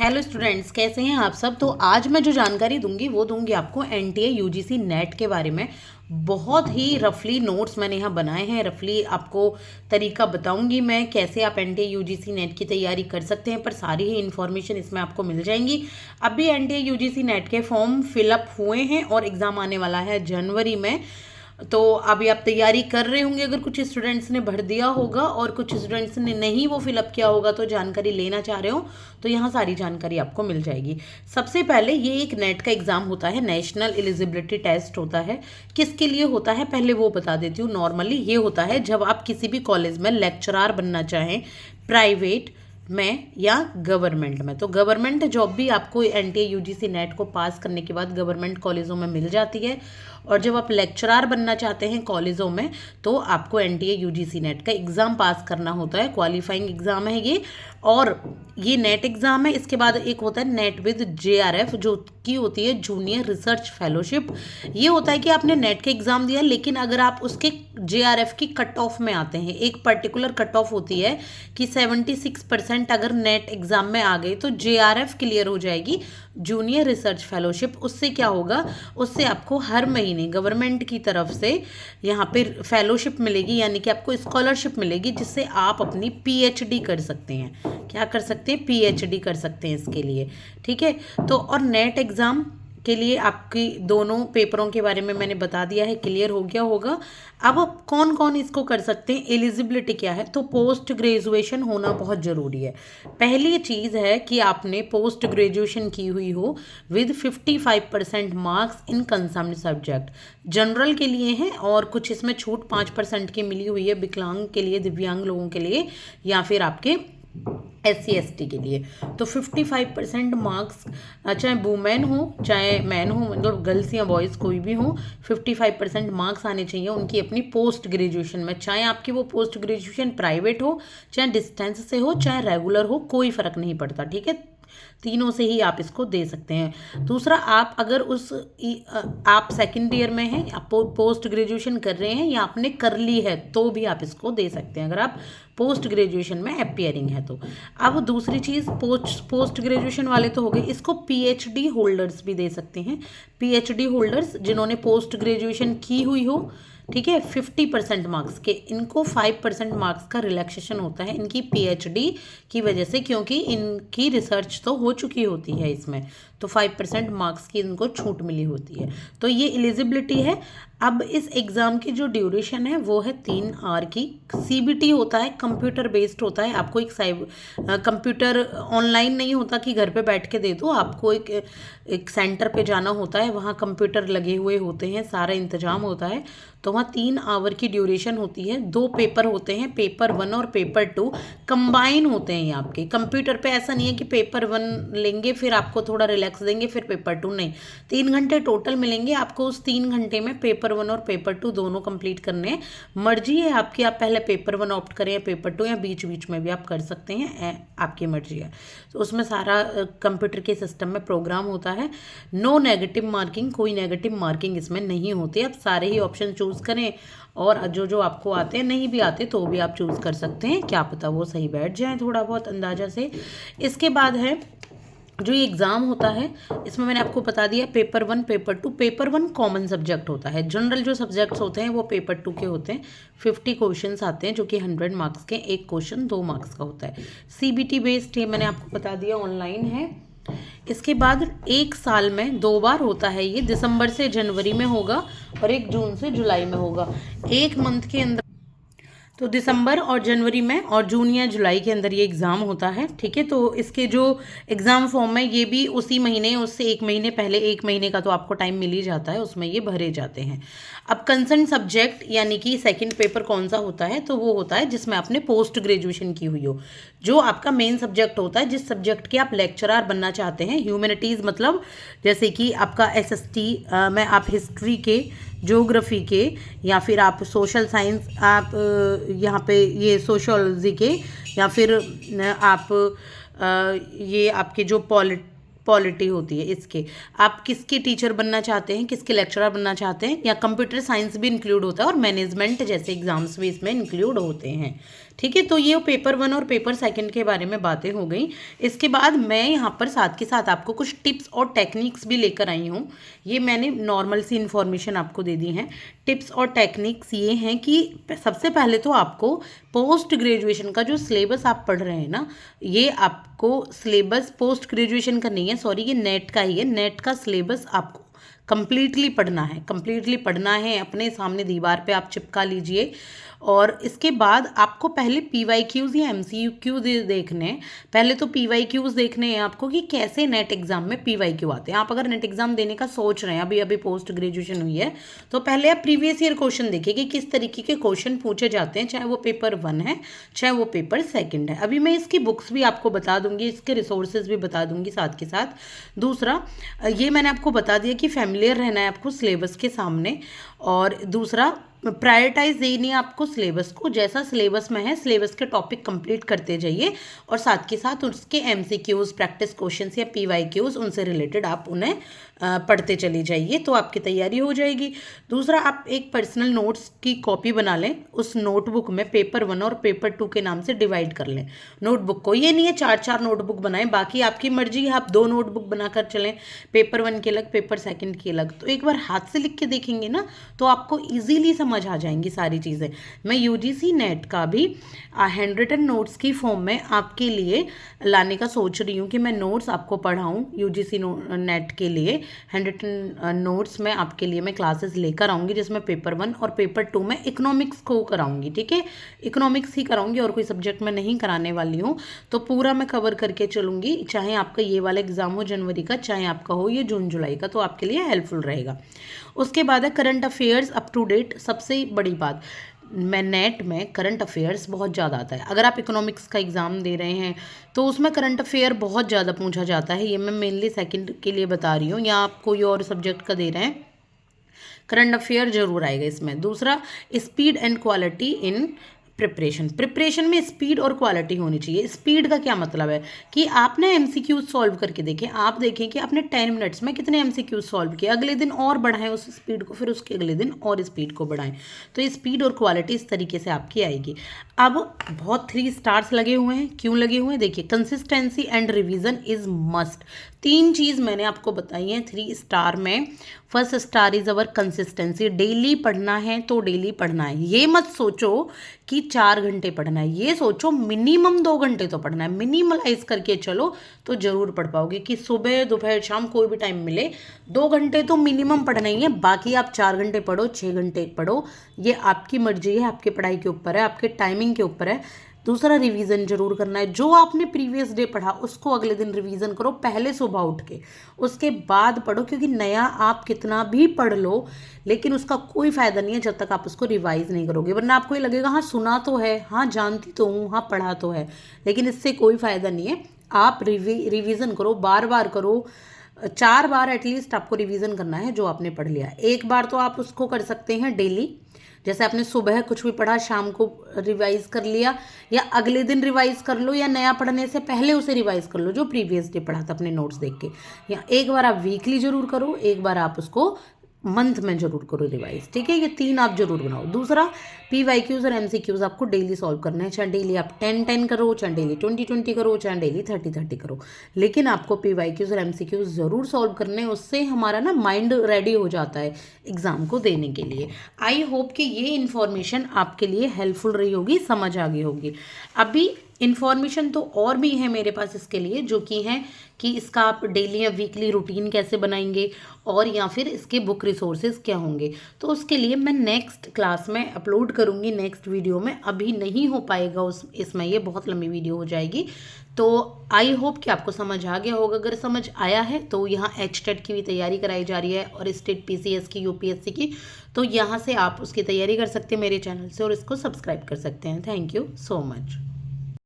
Hello students, कैसे हैं आप सब। तो आज मैं जो जानकारी दूंगी वो दूंगी आपको एनटीए यूजीसी नेट के बारे में। बहुत ही रफली नोट्स मैंने यहाँ बनाए हैं। रफली आपको तरीका बताऊंगी मैं कैसे आप एनटीए यूजीसी नेट की तैयारी कर सकते हैं, पर सारी ही इन्फॉर्मेशन इसमें आपको मिल जाएंगी। अभी एनटीए यूजीसी नेट के फॉर्म फिलअप हुए हैं और एग्ज़ाम आने वाला है जनवरी में। तो अभी आप तैयारी कर रहे होंगे, अगर कुछ स्टूडेंट्स ने भर दिया होगा और कुछ स्टूडेंट्स ने नहीं वो फिलअप किया होगा, तो जानकारी लेना चाह रहे हो तो यहाँ सारी जानकारी आपको मिल जाएगी। सबसे पहले ये एक नेट का एग्ज़ाम होता है, नेशनल एलिजिबिलिटी टेस्ट होता है। किसके लिए होता है पहले वो बता देती हूँ। नॉर्मली ये होता है जब आप किसी भी कॉलेज में लेक्चरार बनना चाहें, प्राइवेट में या गवर्नमेंट में। तो गवर्नमेंट जॉब भी आपको एनटीए यूजीसी नेट को पास करने के बाद गवर्नमेंट कॉलेजों में मिल जाती है। और जब आप लेक्चरार बनना चाहते हैं कॉलेजों में तो आपको एनटीए यूजीसी नेट का एग्ज़ाम पास करना होता है। क्वालिफाइंग एग्ज़ाम है ये, और ये नेट एग्ज़ाम है। इसके बाद एक होता है नेट विद जेआरएफ, जो की होती है जूनियर रिसर्च फेलोशिप। ये होता है कि आपने नेट का एग्ज़ाम दिया, लेकिन अगर आप उसके जेआरएफ की कट ऑफ में आते हैं, एक पर्टिकुलर कट ऑफ होती है कि 76% अगर नेट एग्ज़ाम में आ गए तो जेआरएफ क्लियर हो जाएगी, जूनियर रिसर्च फेलोशिप। उससे क्या होगा, उससे आपको हर महीने गवर्नमेंट की तरफ से यहाँ पे फेलोशिप मिलेगी, यानी कि आपको स्कॉलरशिप मिलेगी, जिससे आप अपनी पीएचडी कर सकते हैं। क्या कर सकते हैं? पीएचडी कर सकते हैं इसके लिए। ठीक है। तो और नेट एग्ज़ाम के लिए आपकी दोनों पेपरों के बारे में मैंने बता दिया है, क्लियर हो गया होगा। अब कौन कौन इसको कर सकते हैं, एलिजिबिलिटी क्या है। तो पोस्ट ग्रेजुएशन होना बहुत ज़रूरी है। पहली चीज़ है कि आपने पोस्ट ग्रेजुएशन की हुई हो with 55% marks in concern subject. General के लिए हैं और कुछ इसमें छूट 5% की मिली हुई है विकलांग के लिए, दिव्यांग लोगों के लिए, या फिर आपके SC ST के लिए। तो 55% मार्क्स, चाहे वुमेन हो चाहे मैन हो, मतलब गर्ल्स या बॉयज़ कोई भी हो, 55% मार्क्स आने चाहिए उनकी अपनी पोस्ट ग्रेजुएशन में। चाहे आपकी वो पोस्ट ग्रेजुएशन प्राइवेट हो, चाहे डिस्टेंस से हो, चाहे रेगुलर हो, कोई फ़र्क नहीं पड़ता। ठीक है, तीनों से ही आप इसको दे सकते हैं। दूसरा, आप अगर आप सेकेंड ईयर में हैं, आप पोस्ट ग्रेजुएशन कर रहे हैं या आपने कर ली है, तो भी आप इसको दे सकते हैं, अगर आप पोस्ट ग्रेजुएशन में अपियरिंग है तो। अब दूसरी चीज़, पोस्ट ग्रेजुएशन वाले तो हो गए, इसको पीएचडी होल्डर्स भी दे सकते हैं। पीएचडी होल्डर्स जिन्होंने पोस्ट ग्रेजुएशन की हुई हो, ठीक है, 50% मार्क्स के, इनको 5% मार्क्स का रिलैक्सेशन होता है इनकी पीएचडी की वजह से, क्योंकि इनकी रिसर्च तो हो चुकी होती है इसमें, तो 5% मार्क्स की इनको छूट मिली होती है। तो ये एलिजिबिलिटी है। अब इस एग्ज़ाम की जो ड्यूरेशन है वो है 3 आवर की। सीबीटी होता है, कंप्यूटर बेस्ड होता है। आपको एक कंप्यूटर ऑनलाइन नहीं होता कि घर पे बैठ के दे दो, आपको एक सेंटर पे जाना होता है, वहाँ कंप्यूटर लगे हुए होते हैं, सारा इंतजाम होता है। तो वहाँ 3 आवर की ड्यूरेशन होती है। 2 पेपर होते हैं, पेपर 1 और पेपर 2 कंबाइन होते हैं। ये आपके कंप्यूटर पे ऐसा नहीं है कि पेपर 1 लेंगे फिर आपको थोड़ा रिलैक्स देंगे फिर पेपर 2, नहीं, 3 घंटे टोटल मिलेंगे आपको। उस 3 घंटे में पेपर 1 और पेपर 2 दोनों कंप्लीट करने हैं। मर्जी है आपकी, आप पहले पेपर 1 ऑप्ट करें या पेपर 2, या बीच बीच में भी आप कर सकते हैं, आपकी मर्जी है। तो उसमें सारा कंप्यूटर के सिस्टम में प्रोग्राम होता है। नो नेगेटिव मार्किंग, कोई नेगेटिव मार्किंग इसमें नहीं होती। आप सारे ही ऑप्शन चूज़ करें, और जो जो आपको आते हैं, नहीं भी आते तो भी आप चूज़ कर सकते हैं, क्या पता वो सही बैठ जाए थोड़ा बहुत अंदाज़ा से। इसके बाद है जो ये एग्ज़ाम होता है, इसमें मैंने आपको बता दिया paper 1 paper 2। Paper 1 common subject होता है, जनरल जो सब्जेक्ट्स होते हैं वो पेपर 2 के होते हैं। 50 क्वेश्चंस आते हैं जो कि 100 मार्क्स के, एक क्वेश्चन 2 मार्क्स का होता है। सीबीटी बेस्ड है, मैंने आपको बता दिया, ऑनलाइन है। इसके बाद 1 साल में 2 बार होता है ये, दिसंबर से जनवरी में होगा और 1 जून से जुलाई में होगा। 1 मंथ के अंदर, तो दिसंबर और जनवरी में और जून या जुलाई के अंदर ये एग्ज़ाम होता है। ठीक है, तो इसके जो एग्ज़ाम फॉर्म है ये भी उसी महीने, उससे 1 महीने पहले, 1 महीने का तो आपको टाइम मिल ही जाता है, उसमें ये भरे जाते हैं। अब कंसर्न सब्जेक्ट यानी कि सेकंड पेपर कौन सा होता है, तो वो होता है जिसमें आपने पोस्ट ग्रेजुएशन की हुई हो। जो आपका मेन सब्जेक्ट होता है, जिस सब्जेक्ट के आप लेक्चरार बनना चाहते हैं, ह्यूमैनिटीज़ मतलब जैसे कि आपका SST में आप हिस्ट्री के, ज्योग्राफी के, या फिर आप सोशल साइंस, आप यहाँ पे ये सोशियोलॉजी के, या फिर आप ये आपके जो पॉलिटी होती है, इसके आप किसके टीचर बनना चाहते हैं, किसके लेक्चरर बनना चाहते हैं, या कंप्यूटर साइंस भी इंक्लूड होता है, और मैनेजमेंट जैसे एग्जाम्स भी इसमें इंक्लूड होते हैं। ठीक है, तो ये पेपर 1 और पेपर 2 के बारे में बातें हो गई। इसके बाद मैं यहाँ पर साथ के साथ आपको कुछ टिप्स और टेक्निक्स भी लेकर आई हूँ। ये मैंने नॉर्मल सी इन्फॉर्मेशन आपको दे दी है। टिप्स और टेक्निक्स ये हैं कि सबसे पहले तो आपको पोस्ट ग्रेजुएशन का जो सिलेबस आप पढ़ रहे हैं ना, ये आपको सिलेबस पोस्ट ग्रेजुएशन का नहीं है, सॉरी, ये नेट का ही है। नेट का सिलेबस आपको कंप्लीटली पढ़ना है, कंप्लीटली पढ़ना है। अपने सामने दीवार पे आप चिपका लीजिए। और इसके बाद आपको पहले PYQs या MCQ देखने हैं। पहले तो PYQs देखने हैं आपको कि कैसे नेट एग्जाम में PYQ आते हैं। आप अगर नेट एग्जाम देने का सोच रहे हैं, अभी अभी पोस्ट ग्रेजुएशन हुई है, तो पहले आप प्रीवियस ईयर क्वेश्चन देखिए कि किस तरीके के क्वेश्चन पूछे जाते हैं, चाहे वो पेपर 1 है चाहे वो पेपर 2 है। अभी मैं इसकी बुक्स भी आपको बता दूंगी, इसके रिसोर्सेज भी बता दूंगी साथ के साथ। दूसरा, ये मैंने आपको बता दिया कि फैमिलियर रहना है आपको सिलेबस के सामने। और दूसरा, प्रायोरिटाइज देनी है आपको सिलेबस को। जैसा सिलेबस में है, सिलेबस के टॉपिक कंप्लीट करते जाइए और साथ के साथ उसके MCQs, प्रैक्टिस क्वेश्चंस या PYQs, उनसे रिलेटेड आप उन्हें पढ़ते चले जाइए, तो आपकी तैयारी हो जाएगी। दूसरा, आप एक पर्सनल नोट्स की कॉपी बना लें। उस नोटबुक में पेपर 1 और पेपर 2 के नाम से डिवाइड कर लें नोटबुक को। ये नहीं है 4-4 नोटबुक बनाएं, बाकी आपकी मर्जी है, आप 2 नोटबुक बनाकर चलें, पेपर 1 की अलग, पेपर 2 की अलग। तो एक बार हाथ से लिख के देखेंगे ना, तो आपको ईजीली समझ आ जाएंगी सारी चीज़ें। मैं UGC नेट का भी हैंड रिटन नोट्स की फॉर्म में आपके लिए लाने का सोच रही हूँ कि मैं नोट्स आपको पढ़ाऊँ। UGC नेट के लिए हैंड रिटन नोट्स में आपके लिए मैं क्लासेस लेकर आऊँगी, जिसमें पेपर 1 और पेपर 2 में इकोनॉमिक्स को कराऊँगी। ठीक है, इकोनॉमिक्स ही कराऊँगी और कोई सब्जेक्ट में नहीं कराने वाली हूँ। तो पूरा मैं कवर करके चलूँगी, चाहे आपका ये वाला एग्जाम हो जनवरी का, चाहे आपका हो ये जून जुलाई का, तो आपके लिए हेल्पफुल रहेगा। उसके बाद है current affairs up to date. सबसे बड़ी बात, मैं नेट में करंट अफेयर्स बहुत ज़्यादा आता है। अगर आप इकोनॉमिक्स का एग्ज़ाम दे रहे हैं तो उसमें करंट अफेयर बहुत ज़्यादा पूछा जाता है। ये मैं मेनली 2 के लिए बता रही हूँ, या आप कोई और सब्जेक्ट का दे रहे हैं, करंट अफेयर जरूर आएगा इसमें। दूसरा, speed and quality in preparation में स्पीड और क्वालिटी होनी चाहिए। स्पीड का क्या मतलब है कि आपने MCQ सॉल्व करके देखें। आप देखें कि आपने 10 मिनट्स में कितने MCQ सॉल्व किए, अगले दिन और बढ़ाएं उस स्पीड को, फिर उसके अगले दिन और स्पीड को बढ़ाएं। तो ये स्पीड और क्वालिटी इस तरीके से आपकी आएगी। अब बहुत 3 स्टार्स लगे हुए हैं। क्यों लगे हुए हैं? देखिए, consistency and revision is must. 3 चीज़ मैंने आपको बताई हैं 3 स्टार में। First star is our consistency. Daily पढ़ना है तो डेली पढ़ना है। ये मत सोचो कि 4 घंटे पढ़ना है, ये सोचो मिनिमम 2 घंटे तो पढ़ना है। मिनिमलाइज करके चलो तो जरूर पढ़ पाओगे, कि सुबह दोपहर शाम कोई भी टाइम मिले 2 घंटे तो मिनिमम पढ़ना ही है। बाकी आप 4 घंटे पढ़ो, 6 घंटे पढ़ो, ये आपकी मर्जी है, आपकी पढ़ाई के ऊपर है, आपके टाइमिंग के ऊपर है। दूसरा, रिवीजन जरूर करना है। जो आपने प्रीवियस डे पढ़ा उसको अगले दिन रिवीजन करो, पहले सुबह उठ के, उसके बाद पढ़ो। क्योंकि नया आप कितना भी पढ़ लो, लेकिन उसका कोई फायदा नहीं है जब तक आप उसको रिवाइज नहीं करोगे। वरना आपको ये लगेगा हाँ सुना तो है, हाँ जानती तो हूँ, हाँ पढ़ा तो है, लेकिन इससे कोई फायदा नहीं है। आप रिवीजन करो, बार बार करो। 4 बार एटलीस्ट आपको रिवीजन करना है जो आपने पढ़ लिया। एक बार तो आप उसको कर सकते हैं डेली, जैसे आपने सुबह कुछ भी पढ़ा शाम को रिवाइज कर लिया, या अगले दिन रिवाइज कर लो, या नया पढ़ने से पहले उसे रिवाइज कर लो जो प्रीवियस डे पढ़ा था अपने नोट्स देख के। या एक बार आप वीकली जरूर करो, एक बार आप उसको मंथ में जरूर करो रिवाइज। ठीक है, ये 3 आप जरूर बनाओ। दूसरा, PYQs और MCQs आपको डेली सॉल्व करना है। चाहे डेली आप 10-10 करो, चाहे डेली 20-20 करो, चाहे डेली 30-30 करो, लेकिन आपको PYQs और MCQs जरूर सॉल्व करने हैं। उससे हमारा ना माइंड रेडी हो जाता है एग्जाम को देने के लिए। आई होप कि ये इन्फॉर्मेशन आपके लिए हेल्पफुल रही होगी, समझ आ गई होगी। अभी इन्फॉर्मेशन तो और भी है मेरे पास इसके लिए, जो कि है कि इसका आप डेली या वीकली रूटीन कैसे बनाएंगे, और या फिर इसके बुक रिसोर्सेज क्या होंगे। तो उसके लिए मैं नेक्स्ट क्लास में अपलोड करूँगी, नेक्स्ट वीडियो में। अभी नहीं हो पाएगा इसमें, ये बहुत लंबी वीडियो हो जाएगी। तो आई होप कि आपको समझ आ गया होगा। अगर समझ आया है तो यहाँ HTET की भी तैयारी कराई जा रही है, और स्टेट PCS की, UPSC की, तो यहाँ से आप उसकी तैयारी कर सकते हैं मेरे चैनल से, और इसको सब्सक्राइब कर सकते हैं। Thank you so much.